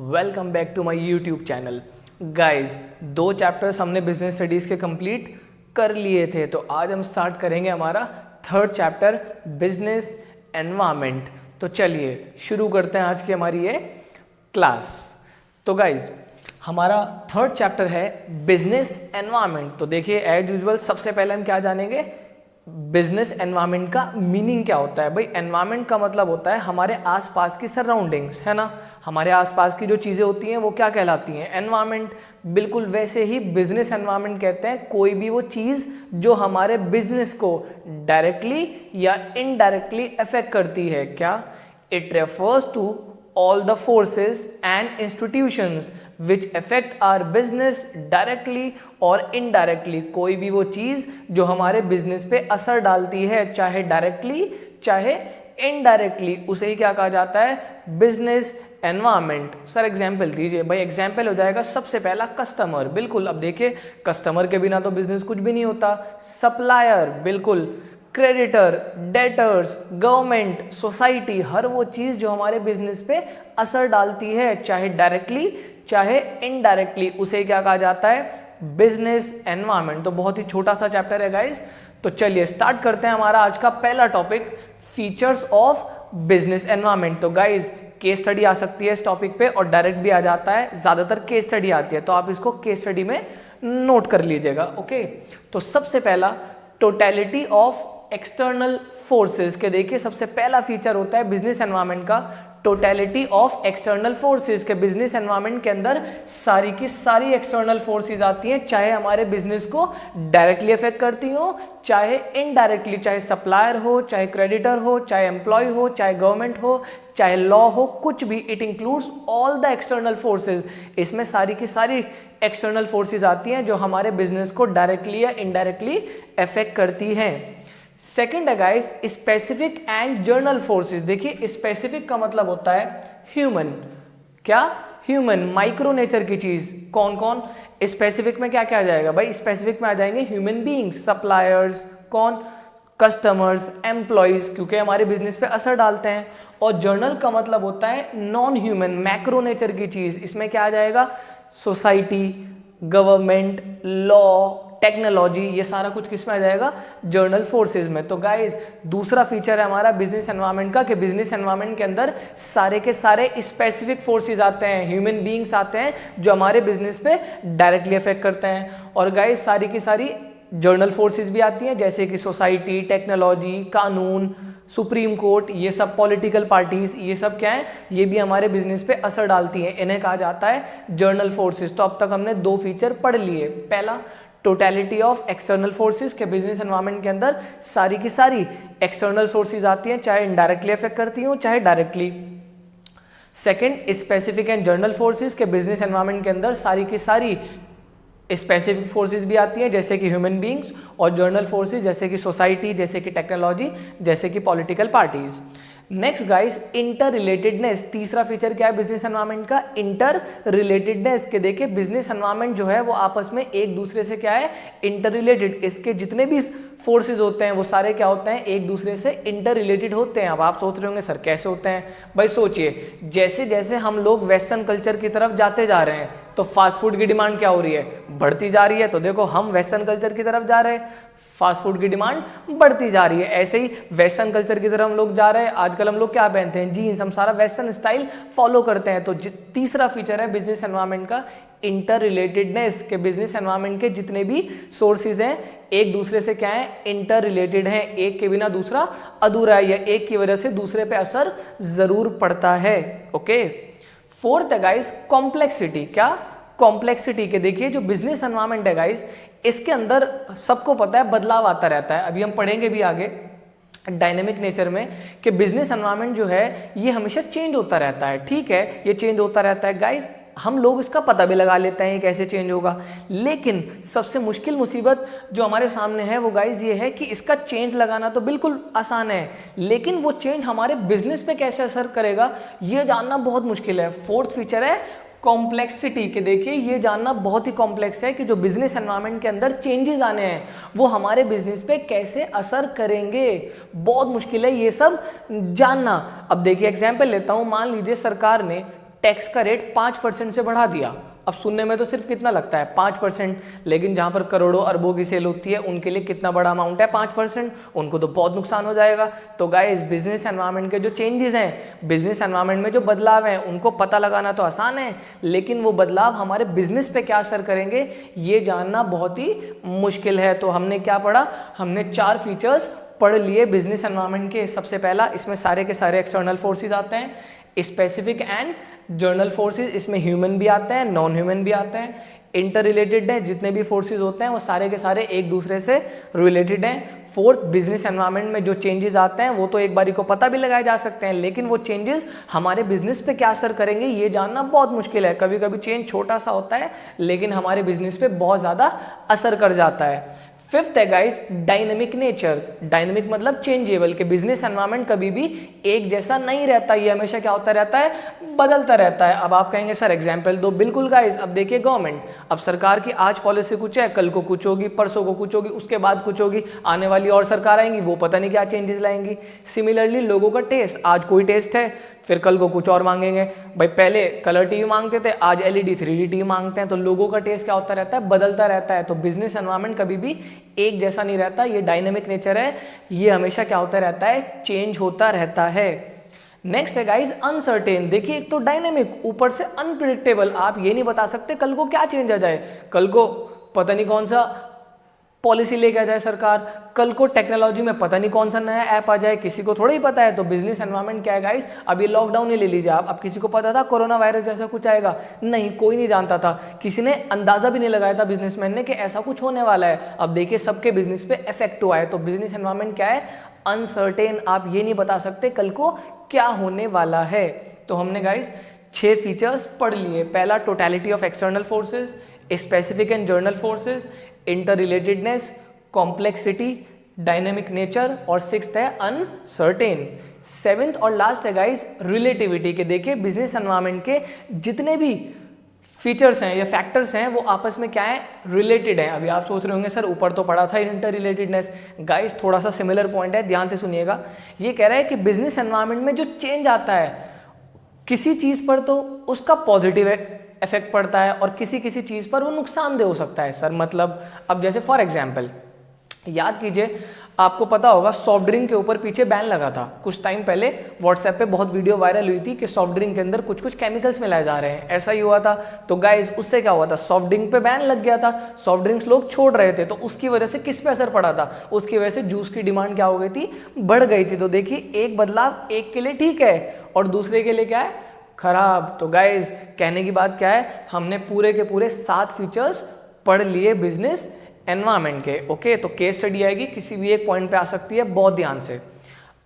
Welcome back to my YouTube channel. Guys, 2 chapters हमने business studies के complete कर लिए थे, तो आज हम स्टार्ट करेंगे हमारा 3rd चैप्टर बिजनेस एनवायरनमेंट। तो चलिए शुरू करते हैं आज की हमारी ये क्लास। तो गाइस, हमारा 3rd चैप्टर है बिजनेस एनवायरनमेंट। तो देखिए, एज यूजुअल सबसे पहले हम क्या जानेंगे, बिजनेस एनवायरनमेंट का मीनिंग क्या होता है। भाई, एनवायरनमेंट का मतलब होता है हमारे आसपास की सराउंडिंग्स, है ना। हमारे आसपास की जो चीज़ें होती हैं वो क्या कहलाती हैं, एनवायरनमेंट। बिल्कुल वैसे ही बिजनेस एनवायरनमेंट कहते हैं कोई भी वो चीज़ जो हमारे बिजनेस को डायरेक्टली या इनडायरेक्टली अफेक्ट करती है। क्या? It refers to all the forces and institutions which affect our business directly or indirectly। कोई भी वो चीज़ जो हमारे बिजनेस पे असर डालती है, चाहे डायरेक्टली चाहे इनडायरेक्टली, उसे ही क्या कहा जाता है, बिजनेस एनवायरनमेंट। सर एग्जाम्पल दीजिए। भाई, एग्जाम्पल हो जाएगा सबसे पहला कस्टमर। बिल्कुल, अब देखिए, कस्टमर के बिना तो बिजनेस कुछ भी नहीं होता। सप्लायर, बिल्कुल, क्रेडिटर, डेटर्स, गवर्नमेंट, सोसाइटी, हर वो चीज़ जो हमारे बिजनेस पे असर डालती है, चाहे डायरेक्टली चाहे इनडायरेक्टली, उसे क्या कहा जाता है, बिजनेस एनवायरनमेंट। तो बहुत ही छोटा सा चैप्टर है गाइस। तो चलिए स्टार्ट करते हैं हमारा आज का पहला topic, features of business environment. तो गाइस, केस स्टडी आ सकती है इस टॉपिक पे और डायरेक्ट भी आ जाता है, ज़्यादातर केस स्टडी आती है, तो आप इसको केस स्टडी में नोट कर लीजिएगा। ओके, तो सबसे पहला, टोटलिटी ऑफ एक्सटर्नल फोर्सेस के देखिए सबसे पहला फीचर होता है बिजनेस एनवायरनमेंट का, टोटलिटी ऑफ एक्सटर्नल फोर्सेस। के बिजनेस एनवायरनमेंट के अंदर सारी की सारी एक्सटर्नल फोर्सेस आती हैं, चाहे हमारे बिजनेस को डायरेक्टली अफेक्ट करती हो चाहे इनडायरेक्टली, चाहे सप्लायर हो, चाहे क्रेडिटर हो, चाहे एम्प्लॉय हो, चाहे गवर्नमेंट हो, चाहे लॉ हो, कुछ भी, it includes all the external forces. इसमें सारी की सारी एक्सटर्नल फोर्सेस आती हैं जो हमारे बिजनेस को डायरेक्टली या इनडायरेक्टली अफेक्ट करती हैं। सेकेंड है guys, specific and journal forces. देखिए, स्पेसिफिक का मतलब होता है ह्यूमन। क्या? ह्यूमन, माइक्रो नेचर की चीज। कौन कौन? स्पेसिफिक में क्या क्या आ जाएगा भाई, स्पेसिफिक में आ जाएंगे ह्यूमन बीइंग्स, सप्लायर्स, कौन, कस्टमर्स, एम्प्लॉयज, क्योंकि हमारे बिजनेस पे असर डालते हैं। और जर्नल का मतलब होता है नॉन ह्यूमन, मैक्रो नेचर की चीज। इसमें क्या आ जाएगा, सोसाइटी, गवर्नमेंट, लॉ, टेक्नोलॉजी, ये सारा कुछ किस में आ जाएगा, जर्नल फोर्सेस में। तो गाइस, दूसरा फीचर है हमारा बिजनेस एनवायरनमेंट का कि बिजनेस एनवायरनमेंट के अंदर सारे के सारे स्पेसिफिक फोर्सेस आते हैं, ह्यूमन बीइंग्स आते हैं जो हमारे बिजनेस पे डायरेक्टली अफेक्ट करते हैं। और गाइस, सारी की सारी जर्नल फोर्सेस भी आती हैं, जैसे कि सोसाइटी, टेक्नोलॉजी, कानून, सुप्रीम कोर्ट, ये सब पॉलिटिकल पार्टीज, ये सब क्या है, ये भी हमारे बिजनेस पे असर डालती हैं। इन्हें कहा जाता है जर्नल फोर्सेस। तो अब तक हमने 2 फीचर पढ़ लिए। पहला, टोटलिटी ऑफ एक्सटर्नल फोर्सेस के बिजनेस एनवायरनमेंट के अंदर सारी की सारी एक्सटर्नल सोर्सेज आती हैं, चाहे इनडायरेक्टली अफेक्ट करती हो चाहे directly. Second, specific and journal forces के बिजनेस एनवायरनमेंट के अंदर सारी की सारी स्पेसिफिक फोर्सेस भी आती हैं, जैसे कि ह्यूमन बीइंग्स, और जर्नल फोर्सेस जैसे कि सोसाइटी, जैसे कि टेक्नोलॉजी, जैसे कि political parties. Next guys, inter relatedness. तीसरा फीचर क्या है बिजनेस एनवायरनमेंट का, इंटर रिलेटेडनेस। के देखिए, बिजनेस एनवायरनमेंट जो है वो आपस में एक दूसरे से क्या है, इंटर रिलेटेड। इसके जितने भी फोर्सेज होते हैं वो सारे क्या होते हैं, एक दूसरे से इंटर रिलेटेड होते हैं। अब आप सोच रहे होंगे सर कैसे होते हैं। भाई सोचिए, जैसे जैसे हम लोग वेस्टर्न कल्चर की तरफ जाते जा रहे हैं तो फास्ट फूड की डिमांड क्या हो रही है, बढ़ती जा रही है। तो देखो, हम वेस्टर्न कल्चर की तरफ जा रहे हैं, फास्ट फूड की डिमांड बढ़ती जा रही है। ऐसे ही वेस्टर्न कल्चर की तरफ हम लोग जा रहे हैं, आजकल हम लोग क्या पहनते हैं, जीन्स, हम सारा वेस्टर्न स्टाइल फॉलो करते हैं। तो तीसरा फीचर है बिजनेस एनवायरनमेंट का, इंटर रिलेटेडनेस। के बिजनेस एनवायरनमेंट के जितने भी सोर्सेज हैं एक दूसरे से क्या है, इंटर रिलेटेड हैं। एक के बिना दूसरा अधूरा है, या एक की वजह से दूसरे पे असर जरूर पड़ता है। ओके, फोर्थ है गाइस, कॉम्प्लेक्सिटी। क्या? कॉम्प्लेक्सिटी। के देखिए, जो बिजनेस एनवायरनमेंट है गाइस, इसके अंदर सबको पता है बदलाव आता रहता है। अभी हम पढ़ेंगे भी आगे डायनेमिक नेचर में कि बिजनेस एनवायरनमेंट जो है ये हमेशा चेंज होता रहता है। ठीक है, ये चेंज होता रहता है गाइस, हम लोग इसका पता भी लगा लेते हैं कैसे चेंज होगा, लेकिन सबसे मुश्किल मुसीबत जो हमारे सामने है वो गाइस ये है कि इसका चेंज लगाना तो बिल्कुल आसान है, लेकिन वो चेंज हमारे बिजनेस पे कैसे असर करेगा ये जानना बहुत मुश्किल है। फोर्थ फीचर है कॉम्प्लेक्सिटी। के देखिए, ये जानना बहुत ही कॉम्प्लेक्स है कि जो बिजनेस एनवायरनमेंट के अंदर चेंजेस आने हैं वो हमारे बिजनेस पे कैसे असर करेंगे, बहुत मुश्किल है ये सब जानना। अब देखिए एग्जांपल लेता हूं, मान लीजिए सरकार ने टैक्स का रेट 5% से बढ़ा दिया। अब सुनने में तो सिर्फ कितना लगता है 5%, लेकिन जहां पर करोड़ों अरबों की सेल होती है उनके लिए कितना बड़ा अमाउंट है 5%, उनको तो बहुत नुकसान हो जाएगा। तो गाइस बिजनेस एनवायरनमेंट के जो चेंजेस हैं, बिजनेस एनवायरनमेंट में जो बदलाव हैं, उनको पता लगाना तो आसान है, लेकिन वो बदलाव हमारे बिजनेस पे क्या असर करेंगे ये जानना बहुत ही मुश्किल है। तो हमने क्या पढ़ा, हमने 4 फीचर्स पढ़ लिए बिजनेस एनवायरनमेंट के। सबसे पहला, इसमें सारे के सारे एक्सटर्नल फोर्सेस आते हैं, स्पेसिफिक एंड जर्नल फोर्सेस, इसमें ह्यूमन भी आते हैं, नॉन ह्यूमन भी आते हैं, इंटर रिलेटेड है, जितने भी फोर्सेस होते हैं वो सारे के सारे एक दूसरे से रिलेटेड हैं। फोर्थ, बिजनेस एनवायरनमेंट में जो चेंजेस आते हैं वो तो एक बारी को पता भी लगाए जा सकते हैं, लेकिन वो चेंजेस हमारे बिजनेस पे क्या असर करेंगे ये जानना बहुत मुश्किल है। कभी कभी चेंज छोटा सा होता है लेकिन हमारे बिजनेस पे बहुत ज़्यादा असर कर जाता है। फिफ्थ है गाइस डायनेमिक नेचर। डायनेमिक मतलब चेंजेबल, के बिजनेस एनवायरनमेंट कभी भी एक जैसा नहीं रहता, ये हमेशा क्या होता रहता है, बदलता रहता है। अब आप कहेंगे सर एग्जांपल दो, बिल्कुल गाइस। अब देखिए गवर्नमेंट, अब सरकार की आज पॉलिसी कुछ है, कल को कुछ होगी, परसों को कुछ होगी, उसके बाद कुछ होगी, आने वाली और सरकार आएंगी वो पता नहीं क्या चेंजेस लाएंगी। सिमिलरली लोगों का टेस्ट, आज कोई टेस्ट है फिर कल को कुछ और मांगेंगे। भाई पहले कलर टीवी मांगते थे, आज एलईडी 3D टीवी मांगते हैं। तो लोगों का टेस्ट क्या होता रहता है, बदलता रहता है। तो बिजनेस एनवायरनमेंट कभी भी एक जैसा नहीं रहता, ये डायनेमिक नेचर है, ये हमेशा क्या होता रहता है, चेंज होता रहता है। नेक्स्ट है गाइज अनसर्टेन। देखिए एक तो डायनेमिक, ऊपर से अनप्रिडिक्टेबल, आप ये नहीं बता सकते कल को क्या चेंज आ जाए, कल को पता नहीं कौन सा पॉलिसी लेके आ जाए सरकार, कल को टेक्नोलॉजी में पता नहीं कौन सा नया ऐप आ जाए, किसी को थोड़ा ही पता है। तो बिजनेस एनवायरनमेंट क्या है गाइस, अब ये लॉकडाउन ही ले लीजिए आप, अब किसी को पता था कोरोना वायरस जैसा कुछ आएगा, नहीं, कोई नहीं जानता था, किसी ने अंदाजा भी नहीं लगाया था बिजनेसमैन ने कि ऐसा कुछ होने वाला है। अब देखिए सबके बिजनेस पे इफेक्ट हुआ है। तो बिजनेस एनवायरनमेंट क्या है, अनसर्टेन, आप ये नहीं बता सकते कल को क्या होने वाला है। तो हमने गाइस 6 फीचर्स पढ़ लिए। पहला, totality of external forces, specific and journal forces, inter relatedness, complexity, dynamic nature, और 6th है अनसर्टेन। 7th और लास्ट है गाइस रिलेटिविटी, के देखिए बिजनेस एनवायरनमेंट के जितने भी फीचर्स हैं या फैक्टर्स हैं वो आपस में क्या है, रिलेटेड हैं। अभी आप सोच रहे होंगे सर ऊपर तो पढ़ा था इंटर रिलेटेडनेस, गाइस थोड़ा सा सिमिलर पॉइंट है, ध्यान से सुनिएगा। ये कह रहा है कि बिजनेस एनवायरनमेंट में जो चेंज आता है किसी चीज पर तो उसका पॉजिटिव इफेक्ट पड़ता है और किसी किसी चीज पर वो नुकसानदेह हो सकता है। सर मतलब अब जैसे फॉर एग्जांपल याद कीजिए, आपको पता होगा सॉफ्ट ड्रिंक के ऊपर पीछे बैन लगा था कुछ टाइम पहले, व्हाट्सएप पे बहुत वीडियो वायरल हुई थी कि सॉफ्ट ड्रिंक के अंदर कुछ कुछ केमिकल्स मिलाए जा रहे हैं, ऐसा ही हुआ था। तो गाइज उससे क्या हुआ था, सॉफ्ट ड्रिंक पे बैन लग गया था, सॉफ्ट ड्रिंक्स लोग छोड़ रहे थे, तो उसकी वजह से किस पे असर पड़ा था, उसकी वजह से जूस की डिमांड क्या हो गई थी, बढ़ गई थी। तो देखिए एक बदलाव एक के लिए ठीक है और दूसरे के लिए क्या है, खराब। तो गाइज कहने की बात क्या है, हमने पूरे के पूरे 7 फीचर्स पढ़ लिए बिजनेस एनवायरनमेंट के। ओके, तो केस स्टडी आएगी किसी भी एक पॉइंट पे आ सकती है, बहुत ध्यान से।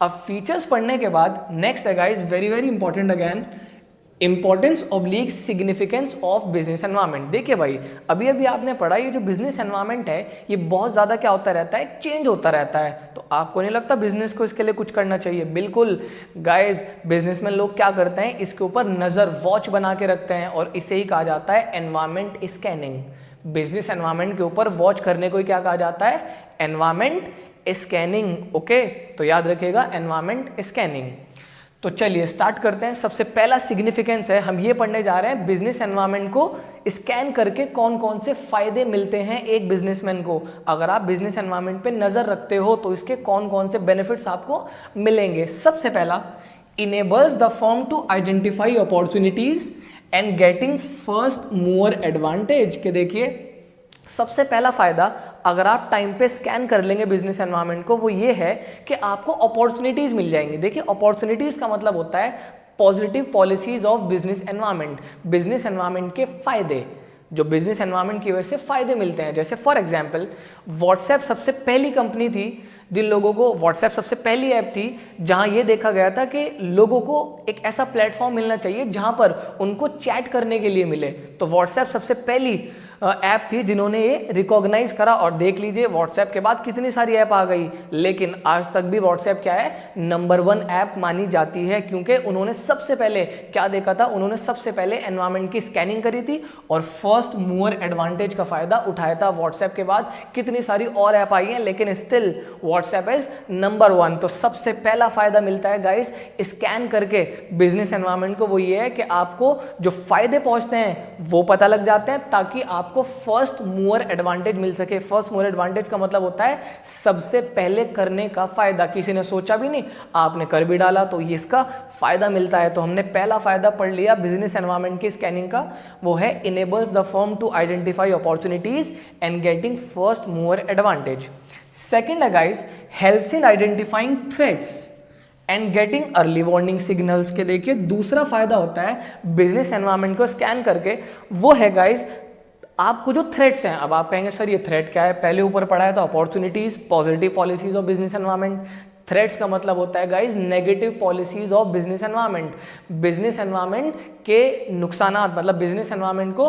अब फीचर्स पढ़ने के बाद नेक्स्ट है guys very very important again, importance oblique significance of business environment. देखिए भाई अभी अभी आपने पढ़ा, ये जो बिजनेस एनवायरनमेंट है ये बहुत ज़्यादा क्या होता रहता है, चेंज होता रहता है। तो आपको नहीं लगता बिजनेस को इसके लिए कुछ करना चाहिए? बिल्कुल गाइज, बिजनेसमैन लोग क्या करते हैं, इसके ऊपर नज़र वॉच बना के रखते हैं और इसे ही कहा जाता है एनवायरनमेंट स्कैनिंग। बिजनेस एनवायरनमेंट के ऊपर वॉच करने को क्या कहा जाता है, एनवायरनमेंट स्कैनिंग। ओके, तो याद रखिएगा एनवायरनमेंट स्कैनिंग। तो चलिए स्टार्ट करते हैं। सबसे पहला सिग्निफिकेंस है, हम ये पढ़ने जा रहे हैं बिजनेस एनवायरनमेंट को स्कैन करके कौन कौन से फायदे मिलते हैं एक बिजनेसमैन को। अगर आप बिजनेस एनवायरनमेंट पे नजर रखते हो तो इसके कौन कौन से बेनिफिट्स आपको मिलेंगे। सबसे पहला, enables the firm to identify opportunities and getting first mover advantage. के देखिए सबसे पहला फायदा अगर आप टाइम पे स्कैन कर लेंगे बिजनेस एनवायरनमेंट को, वो ये है कि आपको अपॉर्चुनिटीज मिल जाएंगी। देखिए अपॉर्चुनिटीज का मतलब होता है positive policies of business environment, business environment के फायदे, जो बिजनेस एनवायरनमेंट की वजह से फायदे मिलते हैं। जैसे फॉर एग्जांपल व्हाट्सएप सबसे पहली कंपनी थी जिन लोगों को, व्हाट्सएप सबसे पहली ऐप थी जहां ये देखा गया था कि लोगों को एक ऐसा प्लेटफॉर्म मिलना चाहिए जहां पर उनको चैट करने के लिए मिले। तो व्हाट्सएप सबसे पहली ऐप थी जिन्होंने ये रिकॉग्नाइज करा, और देख लीजिए व्हाट्सएप के बाद कितनी सारी ऐप आ गई, लेकिन आज तक भी व्हाट्सएप क्या है, नंबर 1 ऐप मानी जाती है, क्योंकि उन्होंने सबसे पहले क्या देखा था, उन्होंने सबसे पहले एनवायरनमेंट की स्कैनिंग करी थी और फर्स्ट मूवर एडवांटेज का फायदा उठाया था। व्हाट्सएप के बाद कितनी सारी और ऐप आई हैं, लेकिन स्टिल व्हाट्सएप इज नंबर 1। तो सबसे पहला फायदा मिलता है गाइस स्कैन करके बिजनेस एनवायरनमेंट को, वो ये है कि आपको जो फायदे पहुंचते हैं वो पता लग जाते हैं, ताकि आपको फर्स्ट मूवर एडवांटेज मिल सके। फर्स्ट मूवर एडवांटेज का मतलब होता है सबसे पहले करने का फायदा, किसी ने सोचा भी नहीं आपने कर भी डाला, तो ये इसका फायदा मिलता है। तो हमने पहला फायदा पढ़ लिया बिजनेस एनवायरनमेंट की स्कैनिंग का, वो है enables the firm to identify opportunities and getting first mover advantage. Second है guys helps in identifying threats and getting early warning signals के। देखिए दूसरा फायदा होता है बिजनेस एनवायरनमेंट को स्कैन करके, वो है गाइस आपको जो थ्रेट्स हैं। अब आप कहेंगे सर ये थ्रेट क्या है, पहले ऊपर पढ़ा है तो opportunities, positive policies of business environment. Threats का मतलब होता है guys negative policies of business environment, business environment के नुकसानात, मतलब बिजनेस एनवायरनमेंट को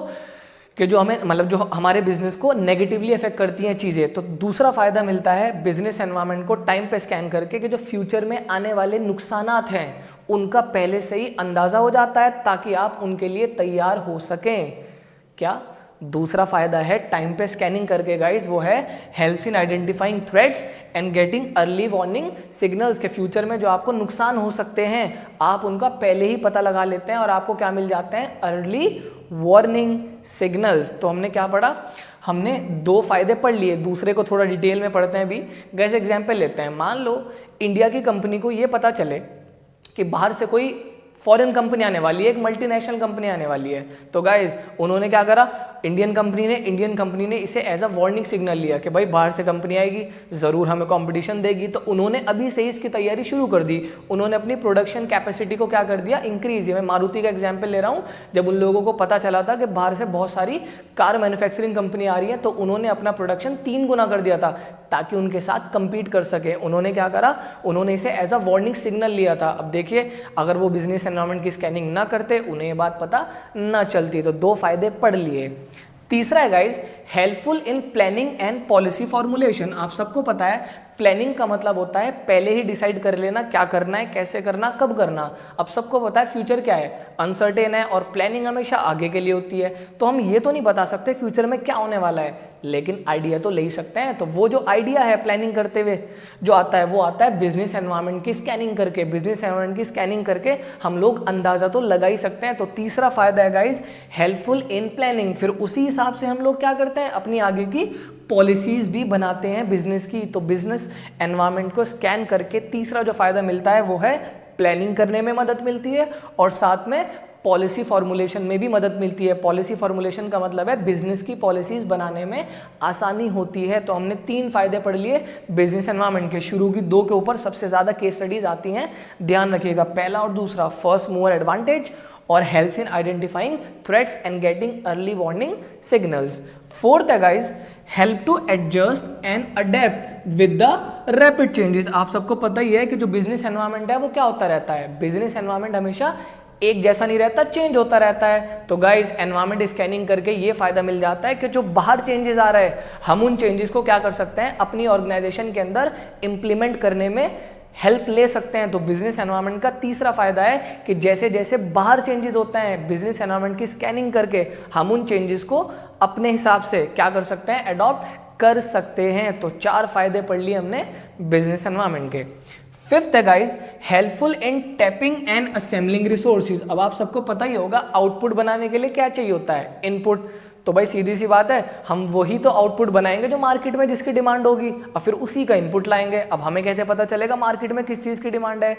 कि जो हमें, मतलब जो हमारे बिजनेस को नेगेटिवली अफेक्ट करती हैं चीज़ें। तो दूसरा फायदा मिलता है बिजनेस एनवायरनमेंट को टाइम पे स्कैन करके कि जो फ्यूचर में आने वाले नुकसानात हैं उनका पहले से ही अंदाज़ा हो जाता है, ताकि आप उनके लिए तैयार हो सकें। क्या दूसरा फायदा है टाइम पे स्कैनिंग करके गाइस, वो है helps in identifying threats and getting early warning signals. के फ्यूचर में जो आपको नुकसान हो सकते हैं आप उनका पहले ही पता लगा लेते हैं और आपको क्या मिल जाते हैं, अर्ली वार्निंग सिग्नल्स। तो हमने क्या पढ़ा, हमने 2 फायदे पढ़ लिए, दूसरे को थोड़ा डिटेल में पढ़ते हैं भी। गाइस एग्जांपल लेते हैं, मान लो इंडिया की कंपनी को ये पता चले कि बाहर से कोई फॉरेन कंपनी आने वाली है, एक मल्टीनेशनल कंपनी आने वाली है। तो गाइज उन्होंने क्या करा, इंडियन कंपनी ने इसे एज अ वार्निंग सिग्नल लिया कि भाई बाहर से कंपनी आएगी, ज़रूर हमें कंपटीशन देगी। तो उन्होंने अभी से ही इसकी तैयारी शुरू कर दी, उन्होंने अपनी प्रोडक्शन कैपेसिटी को क्या कर दिया, इंक्रीज। मैं मारुति का एग्जाम्पल ले रहा हूँ, जब उन लोगों को पता चला था कि बाहर से बहुत सारी कार मैन्युफैक्चरिंग कंपनी आ रही है, तो उन्होंने अपना प्रोडक्शन 3 गुना कर दिया था ताकि उनके साथ कंपीट कर सके। उन्होंने क्या करा, उन्होंने इसे एज अ वार्निंग सिग्नल लिया था। अब देखिए अगर वो बिजनेस एनवायरनमेंट की स्कैनिंग ना करते, उन्हें ये बात पता ना चलती। तो 2 फायदे पढ़ लिए। तीसरा है guys helpful in planning and policy formulation. आप सबको पता है प्लानिंग का मतलब होता है पहले ही डिसाइड कर लेना क्या करना है, कैसे करना, कब करना। अब सबको पता है फ्यूचर क्या है, अनसर्टेन है, और प्लानिंग हमेशा आगे के लिए होती है। तो हम ये तो नहीं बता सकते फ्यूचर में क्या होने वाला है, लेकिन आइडिया तो ले ही सकते हैं। तो वो जो आइडिया है प्लानिंग करते हुए जो आता है, वो आता है बिजनेस एनवायरनमेंट की स्कैनिंग करके। बिजनेस एनवायरनमेंट की स्कैनिंग करके हम लोग अंदाजा तो लगा ही सकते हैं। तो तीसरा फायदा है गाइज हेल्पफुल इन प्लानिंग। फिर उसी हिसाब से हम लोग क्या करते हैं, अपनी आगे की पॉलिसीज भी बनाते हैं बिजनेस की। तो बिजनेस एनवायरनमेंट को स्कैन करके तीसरा जो फायदा मिलता है वो है प्लानिंग करने में मदद मिलती है, और साथ में पॉलिसी फॉर्मुलेशन में भी मदद मिलती है। पॉलिसी फॉर्मुलेशन का मतलब है बिजनेस की पॉलिसीज बनाने में आसानी होती है। तो हमने 3 फायदे पढ़ लिए बिजनेस एनवायरनमेंट के। शुरू की 2 के ऊपर सबसे ज़्यादा केस स्टडीज आती हैं, ध्यान रखिएगा। पहला और दूसरा, फर्स्ट मूवर एडवांटेज और helps in identifying threats and getting early warning signals. Fourth है guys help to adjust and adapt with the rapid changes. आप सबको पता ही है कि जो बिजनेस एनवायरनमेंट है वो क्या होता रहता है, बिजनेस एनवायरनमेंट हमेशा एक जैसा नहीं रहता, चेंज होता रहता है। तो गाइज एनवायरनमेंट स्कैनिंग करके ये फायदा मिल जाता है कि जो बाहर चेंजेस आ रहे हैं हम उन चेंजेस को क्या कर सकते हैं, अपनी ऑर्गेनाइजेशन के अंदर इंप्लीमेंट करने में हेल्प ले सकते हैं। तो बिजनेस एनवायरनमेंट का तीसरा फायदा है कि जैसे जैसे बाहर चेंजेस होते हैं, बिजनेस एनवायरनमेंट की स्कैनिंग करके हम उन चेंजेस को अपने हिसाब से क्या कर सकते हैं, अडॉप्ट कर सकते हैं। तो 4 फायदे पढ़ लिए हमने बिजनेस एनवायरनमेंट के। फिफ्थ है guys helpful in tapping and assembling resources. अब आप सबको पता ही होगा आउटपुट बनाने के लिए क्या चाहिए होता है, इनपुट। तो भाई सीधी सी बात है, हम वही तो आउटपुट बनाएंगे जो मार्केट में जिसकी डिमांड होगी, और फिर उसी का इनपुट लाएंगे। अब हमें कैसे पता चलेगा मार्केट में किस चीज़ की डिमांड है,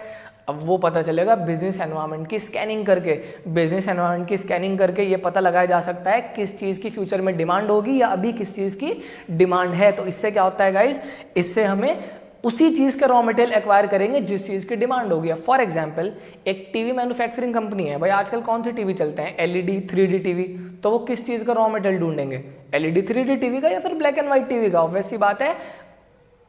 अब वो पता चलेगा बिजनेस एनवायरनमेंट की स्कैनिंग करके। बिजनेस एनवायरनमेंट की स्कैनिंग करके ये पता लगाया जा सकता है किस चीज़ की फ्यूचर में डिमांड होगी या अभी किस चीज़ की डिमांड है। तो इससे क्या होता है गाइज, इससे हमें उसी चीज़ का रॉ मटेरियल एक्वायर करेंगे जिस चीज़ की डिमांड होगी। फॉर एग्जांपल एक टीवी मैन्युफैक्चरिंग कंपनी है, भाई आजकल कौन से टीवी चलते हैं, एलईडी 3D टीवी। तो वो किस चीज़ का रॉ मटेरियल ढूंढेंगे, एलईडी 3D टीवी का या फिर ब्लैक एंड व्हाइट टीवी का। ऑब्वियस सी बात है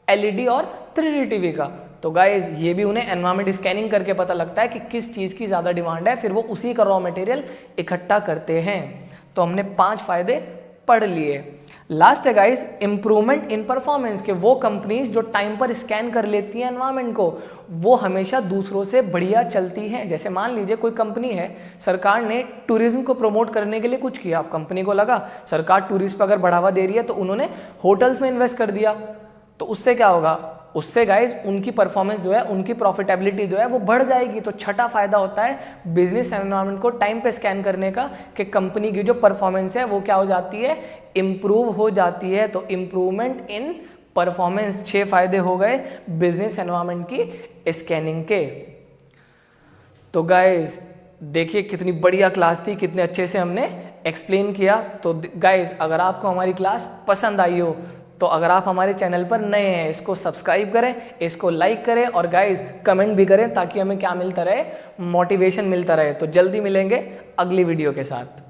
एलईडी और 3D टीवी का। तो गाइज ये भी उन्हें एनवायरनमेंट स्कैनिंग करके पता लगता है कि किस चीज़ की ज़्यादा डिमांड है, फिर वो उसी का रॉ मटेरियल इकट्ठा करते हैं। तो हमने 5 फायदे पढ़ लिए। लास्ट है गाइस इंप्रूवमेंट इन परफॉर्मेंस, के वो कंपनीज जो टाइम पर स्कैन कर लेती हैं एनवायरनमेंट को, वो हमेशा दूसरों से बढ़िया चलती हैं। जैसे मान लीजिए कोई कंपनी है, सरकार ने टूरिज्म को प्रमोट करने के लिए कुछ किया, अब कंपनी को लगा सरकार टूरिस्ट पर अगर बढ़ावा दे रही है तो उन्होंने होटल्स में इन्वेस्ट कर दिया, तो उससे क्या होगा, उससे गाइज उनकी परफॉर्मेंस जो है, उनकी प्रॉफिटेबिलिटी जो है वो बढ़ जाएगी। तो छठा फायदा होता है बिजनेस एनवायरनमेंट को टाइम पे स्कैन करने का, कि कंपनी की जो परफॉर्मेंस है वो क्या हो जाती है, इंप्रूव हो जाती है। तो इंप्रूवमेंट इन परफॉर्मेंस, 6 फायदे हो गए बिजनेस एनवायरनमेंट की स्कैनिंग के। तो गाइज देखिए कितनी बढ़िया क्लास थी, कितने अच्छे से हमने एक्सप्लेन किया। तो गाइज अगर आपको हमारी क्लास पसंद आई हो, तो अगर आप हमारे चैनल पर नए हैं, इसको सब्सक्राइब करें, इसको लाइक करें और गाइज कमेंट भी करें, ताकि हमें क्या मिलता रहे, मोटिवेशन मिलता रहे। तो जल्दी मिलेंगे अगली वीडियो के साथ।